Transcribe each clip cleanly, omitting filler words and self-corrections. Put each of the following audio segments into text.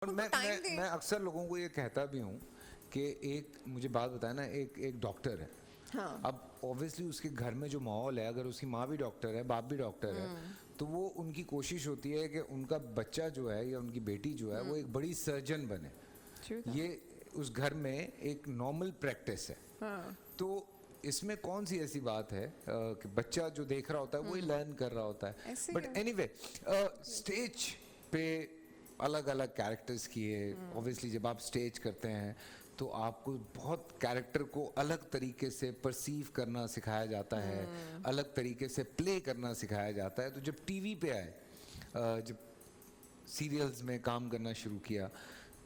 और मैं अक्सर लोगों को ये कहता भी हूँ कि एक मुझे बात बताया ना, एक डॉक्टर है। हाँ। अब ऑब्वियसली उसके घर में जो माहौल है, अगर उसकी माँ भी डॉक्टर है, बाप भी डॉक्टर है, तो वो उनकी कोशिश होती है कि उनका बच्चा जो है या उनकी बेटी जो है वो एक बड़ी सर्जन बने। ये उस घर में एक नॉर्मल प्रैक्टिस है। हाँ। तो इसमें कौन सी ऐसी बात है कि बच्चा जो देख रहा होता है वो ही लर्न कर रहा होता है। ऐसे बट एनीवे, स्टेज पे अलग अलग कैरेक्टर्स किए। ऑब्वियसली जब आप स्टेज करते हैं तो आपको बहुत कैरेक्टर को अलग तरीके से परसीव करना सिखाया जाता है, अलग तरीके से प्ले करना सिखाया जाता है। तो जब टीवी पे आए, जब सीरियल्स में काम करना शुरू किया,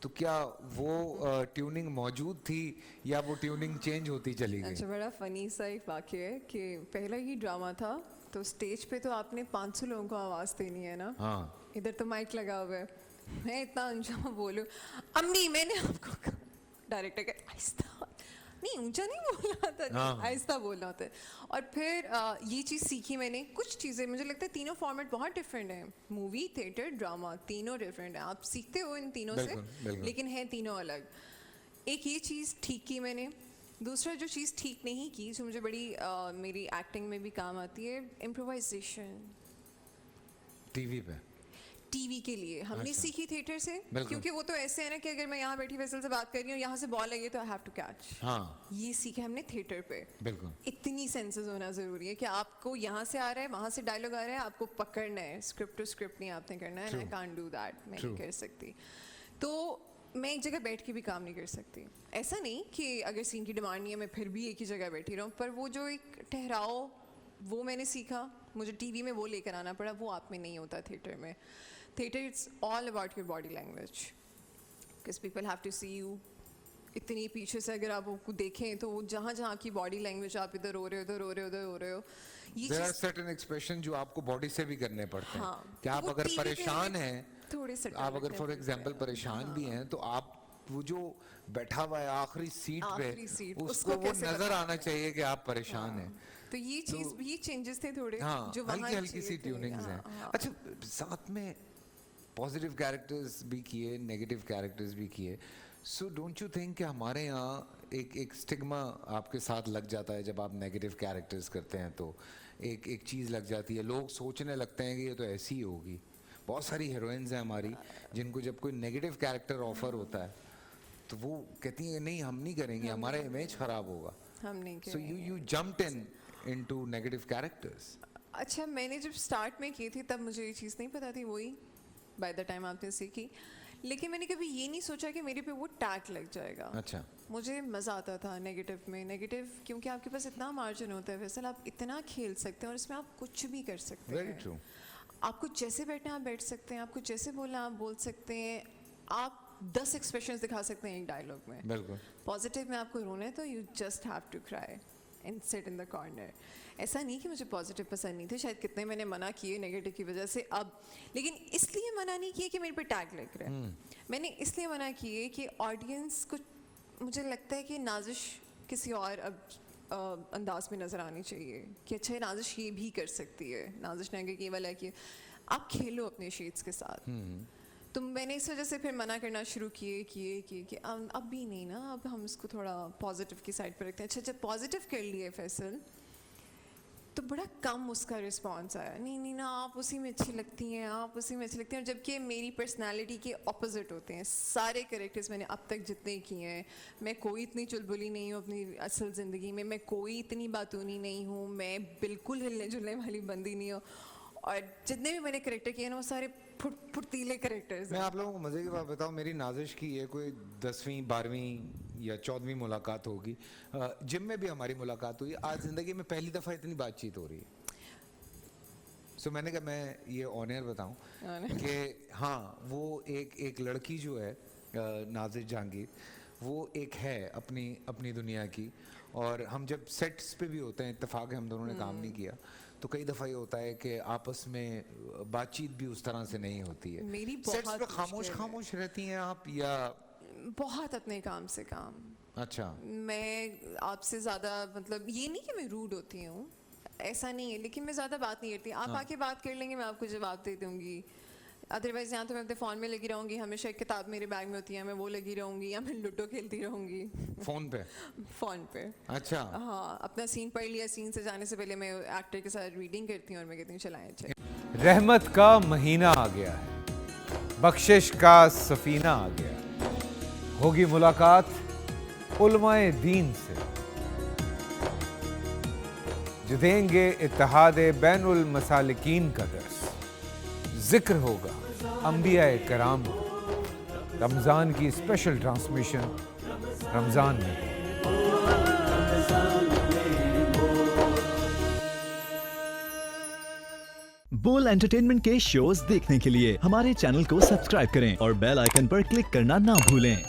तो क्या वो ट्यूनिंग मौजूद थी या वो ट्यूनिंग चेंज होती चली गई? अच्छा, बड़ा फनी सा एक वाक्य है कि पहला ही ड्रामा था तो स्टेज पे तो आपने 500 लोगों को आवाज़ देनी है ना। हाँ। इधर तो माइक लगा हुआ है, मैं इतना अनजान बोलूं, अम्मी मैंने आपको डायरेक्टर का आहिस्ता नहीं, ऊंचा नहीं बोलना था, हाँ। आहिस्ता बोलना होता है। और फिर ये चीज़ सीखी मैंने। कुछ चीज़ें मुझे लगता है तीनों फॉर्मेट बहुत डिफरेंट है, मूवी, थिएटर, ड्रामा, तीनों डिफरेंट है। आप सीखते हो इन तीनों से, बिल्कुल। लेकिन है तीनों अलग। एक ये चीज़ ठीक की मैंने। दूसरा जो चीज़ ठीक नहीं की, जो मुझे बड़ी मेरी एक्टिंग में भी काम आती है, इम्प्रोवाइजेशन। टीवी पे टीवी के लिए हमने अच्छा। सीखी थिएटर से, क्योंकि वो तो ऐसे है ना कि अगर मैं यहाँ बैठी फैसल से बात कर रही हूँ, यहाँ से बॉल लगी तो आई हैव टू कैच। हाँ ये सीखे हमने थिएटर पे। बिल्कुल। इतनी सेंसेस होना ज़रूरी है कि आपको यहाँ से आ रहा है, वहाँ से डायलॉग आ रहा है, आपको पकड़ना है। स्क्रिप्ट टू स्क्रिप्ट नहीं आपने करना है। आई कांट डू दैट, मैं नहीं कर सकती। तो मैं एक जगह बैठ के भी काम नहीं कर सकती। ऐसा नहीं कि अगर सीन की डिमांड नहीं है मैं फिर भी एक ही जगह बैठी रहूँ, पर वो जो एक ठहराव, वो मैंने सीखा। मुझे टीवी में वो लेकर आना पड़ा, वो आप में नहीं होता थिएटर में। Theatre it's all about your body language, because people have to see you. इतनी पीछे से अगर आप उसको देखें तो जहाँ जहाँ आपकी बॉडी लैंग्वेज, आप इधर रो रहे हो, उधर रो रहे हो, उधर रो रहे हो, ये There are cheese. certain expression जो आपको बॉडी से भी करने पड़ते हैं। हाँ, कि आप वो अगर TV पे परेशान हैं, थोड़े से आप अगर फॉर एग्जांपल परेशान भी हैं, तो आप वो जो बैठा हुआ है आखिरी सीट पे, उसको वो नजर आना चाहिए कि आप परेशान हैं। तो ये चीज, ये चेंजेस थे थोड़े, हाँ, जो वहाँ हल्की हल्की सी चाहिए थे। ट्यूनिंग्स हैं। अच्छा, साथ में पॉजिटिव कैरेक्टर्स भी किए, नेगेटिव कैरेक्टर्स भी किए। सो डोंट यू थिंक कि हमारे यहाँ एक स्टिग्मा आपके साथ लग जाता है जब आप नेगेटिव कैरेक्टर्स करते हैं? तो एक चीज़ लग जाती है, लोग सोचने लगते हैं कि ये तो ऐसी ही होगी। बहुत सारी हीरोइंस हैं हमारी जिनको जब कोई नेगेटिव कैरेक्टर ऑफर होता है तो वो कहती हैं नहीं, हम नहीं करेंगे, हमारा इमेज खराब होगा। हम नहीं so you jumped into negative characters. अच्छा, मैंने जब स्टार्ट में की थी तब मुझे ये चीज़ नहीं पता थी, वही बाय द टाइम आपने सीखी। लेकिन मैंने कभी ये नहीं सोचा कि मेरे पे वो टैग लग जाएगा। अच्छा। मुझे मज़ा आता था नेगेटिव में। नेगेटिव क्योंकि आपके पास इतना मार्जिन होता है वैसे, आप इतना खेल सकते हैं और इसमें आप कुछ भी कर सकते हैं। Very true. आपको जैसे बैठना है आप बैठ सकते हैं, आपको जैसे बोलना आप बोल सकते हैं, आप 10 एक्सप्रेशंस दिखा सकते हैं एक डायलॉग में। बिल्कुल। पॉजिटिव में आपको रोना है तो you just have to cry and sit in the corner. ऐसा नहीं कि मुझे पॉजिटिव पसंद नहीं थे, शायद कितने मैंने मना किए नेगेटिव की वजह से अब, लेकिन इसलिए मना नहीं किए कि मेरे पे टैग लग रहा है। मैंने इसलिए मना किए कि ऑडियंस को, मुझे लगता है कि नाजिश किसी और अब अंदाज में नज़र आनी चाहिए कि अच्छा नाजिश ये भी कर सकती है। नाजिश ने अगर केवल है कि आप खेलो अपने शेड्स के साथ। तो मैंने इस वजह से फिर मना करना शुरू किए कि अब भी नहीं ना, अब हम इसको थोड़ा पॉजिटिव की साइड पर रखते हैं। अच्छा, जब पॉजिटिव कर लिए फैसल तो बड़ा कम उसका रिस्पांस आया। नहीं ना, आप उसी में अच्छी लगती हैं, आप उसी में अच्छी लगती हैं। जबकि मेरी पर्सनालिटी के ऑपोजिट होते हैं सारे कैरेक्टर्स मैंने अब तक जितने किए हैं। मैं कोई इतनी चुलबुली नहीं हूँ अपनी असल ज़िंदगी में, मैं कोई इतनी बातूनी नहीं हूँ, मैं बिल्कुल हिलने जुलने वाली बंदी नहीं हूँ। और जितने भी मैंने करेक्टर किए ना वो सारे फुर्तीले करेक्टर्स मैं हैं। आप लोगों को मज़े की बात बताऊं, मेरी नाजिश की ये कोई 10वीं 12वीं या 14वीं मुलाकात होगी। जिम में भी हमारी मुलाकात हुई। आज ज़िंदगी में पहली दफ़ा इतनी बातचीत हो रही है। सो मैंने कहा मैं ये ऑन एयर बताऊं कि हाँ, वो एक लड़की जो है नाजिश जहांगीर, वो एक है अपनी दुनिया की। और हम जब सेट्स पे भी होते हैं, इत्तेफाक है हम दोनों ने काम नहीं किया, तो कई दफ़ा ये होता है कि आपस में बातचीत भी उस तरह से नहीं होती है। मेरी सेट्स बहुत पे खामोश रहती हैं आप या? बहुत अपने काम से काम। अच्छा। मैं आपसे ज़्यादा, मतलब ये नहीं कि मैं रूड होती हूँ, ऐसा नहीं है, लेकिन मैं ज़्यादा बात नहीं करती। आप आके बात कर लेंगे, मैं आपको जवाब दे दूँगी। अदरवाइज यहाँ तो मैं अपने फ़ोन में लगी रहूँगी, हमेशा एक किताब मेरे बैग में होती है, मैं वो लगी रहूँगी, या मैं लूडो खेलती रहूँगी फोन पे? फ़ोन पे। अच्छा। हाँ, अपना सीन पढ़ लिया, सीन से जाने से पहले मैं एक्टर के साथ रीडिंग करती हूँ और मैं कहती हूँ चलाएं अच्छे। रहमत का महीना आ गया है, बख्शिश का सफीना आ गया है। होगी मुलाकात उलमाए दीन से, जो देंगे इत्तेहाद बैनुल मसालिकीन का दर्स। जिक्र होगा अंबियाए कराम का। रमजान की स्पेशल ट्रांसमिशन रमजान में। बोल एंटरटेनमेंट के शोज देखने के लिए हमारे चैनल को सब्सक्राइब करें और बेल आइकन पर क्लिक करना ना भूलें।